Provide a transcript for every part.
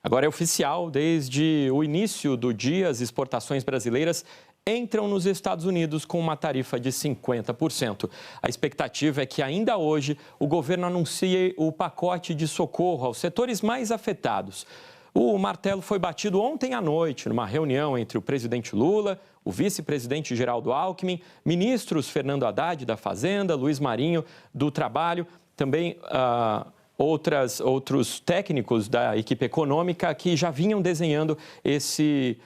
Agora é oficial, desde o início do dia, as exportações brasileiras entram nos Estados Unidos com uma tarifa de 50%. A expectativa é que ainda hoje o governo anuncie o pacote de socorro aos setores mais afetados. O martelo foi batido ontem à noite, numa reunião entre o presidente Lula, o vice-presidente Geraldo Alckmin, ministros Fernando Haddad, da Fazenda, Luiz Marinho, do Trabalho, também outros técnicos da equipe econômica que já vinham desenhando esse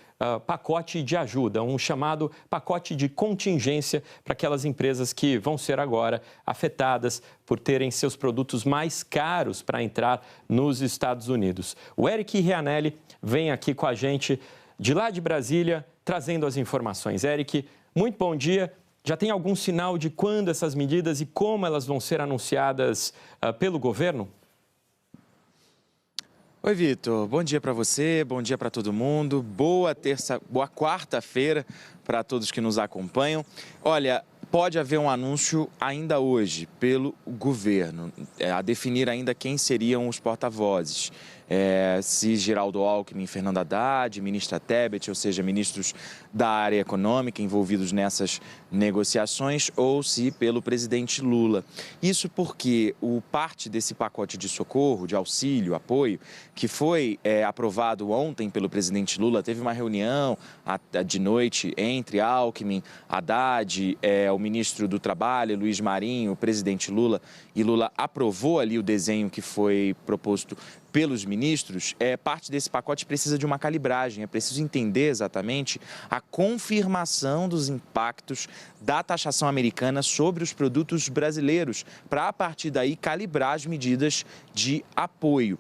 pacote de ajuda, um chamado pacote de contingência para aquelas empresas que vão ser agora afetadas por terem seus produtos mais caros para entrar nos Estados Unidos. O Eric Rianelli vem aqui com a gente de lá de Brasília, trazendo as informações. Eric, muito bom dia. Já tem algum sinal de quando essas medidas e como elas vão ser anunciadas pelo governo? Oi, Vitor. Bom dia para você, bom dia para todo mundo. Boa quarta-feira para todos que nos acompanham. Olha, pode haver um anúncio ainda hoje pelo governo, a definir ainda quem seriam os porta-vozes. Se Geraldo Alckmin, Fernando Haddad, ministra Tebet, ou seja, ministros da área econômica envolvidos nessas negociações, ou se pelo presidente Lula. Isso porque parte desse pacote de socorro, de auxílio, apoio, que foi aprovado ontem pelo presidente Lula, teve uma reunião de noite entre Alckmin, Haddad, o ministro do Trabalho, Luiz Marinho, o presidente Lula, e Lula aprovou ali o desenho que foi proposto pelos ministros. Parte desse pacote precisa de uma calibragem, é preciso entender exatamente a confirmação dos impactos da taxação americana sobre os produtos brasileiros, para a partir daí calibrar as medidas de apoio.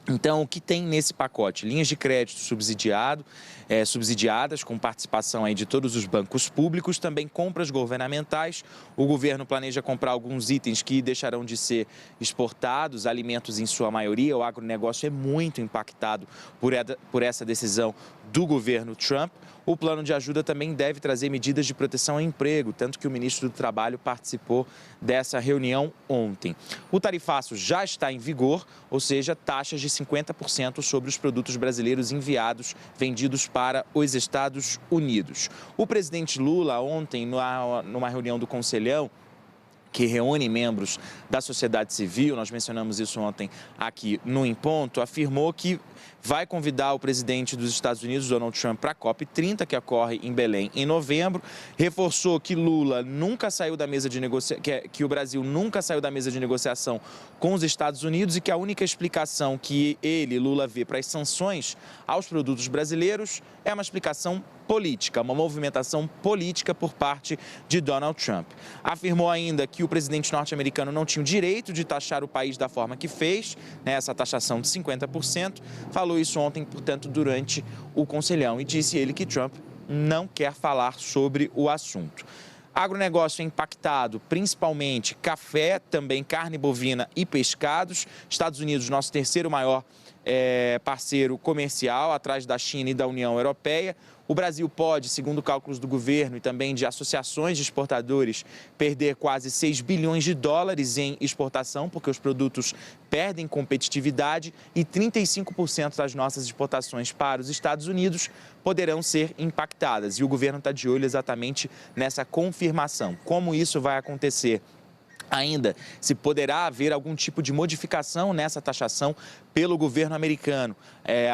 Então, o que tem nesse pacote? Linhas de crédito subsidiadas, com participação aí de todos os bancos públicos, também compras governamentais. O governo planeja comprar alguns itens que deixarão de ser exportados, alimentos em sua maioria. O agronegócio é muito impactado por essa decisão do governo Trump. O plano de ajuda também deve trazer medidas de proteção ao emprego, tanto que o ministro do Trabalho participou dessa reunião ontem. O tarifaço já está em vigor, ou seja, taxas de 50% sobre os produtos brasileiros vendidos para os Estados Unidos. O presidente Lula, ontem, numa reunião do Conselhão, que reúne membros da sociedade civil, nós mencionamos isso ontem aqui no Em Ponto, afirmou que vai convidar o presidente dos Estados Unidos, Donald Trump, para a COP30, que ocorre em Belém em novembro. Reforçou que Lula nunca saiu da mesa de que o Brasil nunca saiu da mesa de negociação com os Estados Unidos e que a única explicação que Lula, vê para as sanções aos produtos brasileiros é uma explicação política, uma movimentação política por parte de Donald Trump. Afirmou ainda que o presidente norte-americano não tinha o direito de taxar o país da forma que fez, essa taxação de 50%. Falou isso ontem, portanto, durante o Conselhão, e disse ele que Trump não quer falar sobre o assunto. Agronegócio é impactado, principalmente café, também carne bovina e pescados. Estados Unidos, nosso terceiro maior parceiro comercial, atrás da China e da União Europeia. O Brasil pode, segundo cálculos do governo e também de associações de exportadores, perder quase 6 bilhões de dólares em exportação, porque os produtos perdem competitividade, e 35% das nossas exportações para os Estados Unidos poderão ser impactadas. E o governo está de olho exatamente nessa confirmação. Como isso vai acontecer? Ainda se poderá haver algum tipo de modificação nessa taxação pelo governo americano.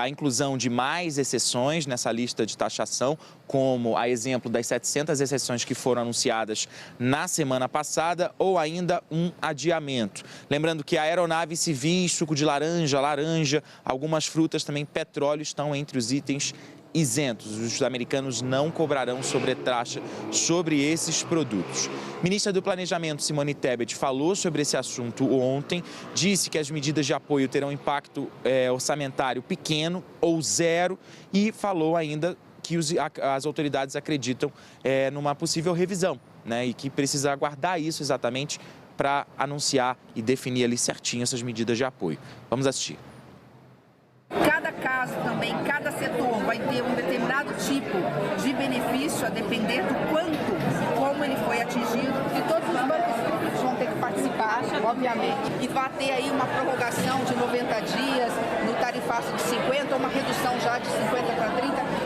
A inclusão de mais exceções nessa lista de taxação, como a exemplo das 700 exceções que foram anunciadas na semana passada, ou ainda um adiamento. Lembrando que aeronaves civis, suco de laranja, algumas frutas, também petróleo, estão entre os itens isentos. Os americanos não cobrarão sobretaxa sobre esses produtos. Ministra do Planejamento, Simone Tebet, falou sobre esse assunto ontem, disse que as medidas de apoio terão impacto orçamentário pequeno ou zero, e falou ainda que as autoridades acreditam numa possível revisão, e que precisa aguardar isso exatamente para anunciar e definir ali certinho essas medidas de apoio. Vamos assistir. Cada caso também, cada setor vai ter um determinado tipo de benefício, a depender do quanto, como ele foi atingido, e todos os bancos públicos vão ter que participar obviamente. E vai ter aí uma prorrogação de 90 dias no tarifaço de 50, uma redução já de 50 para 30.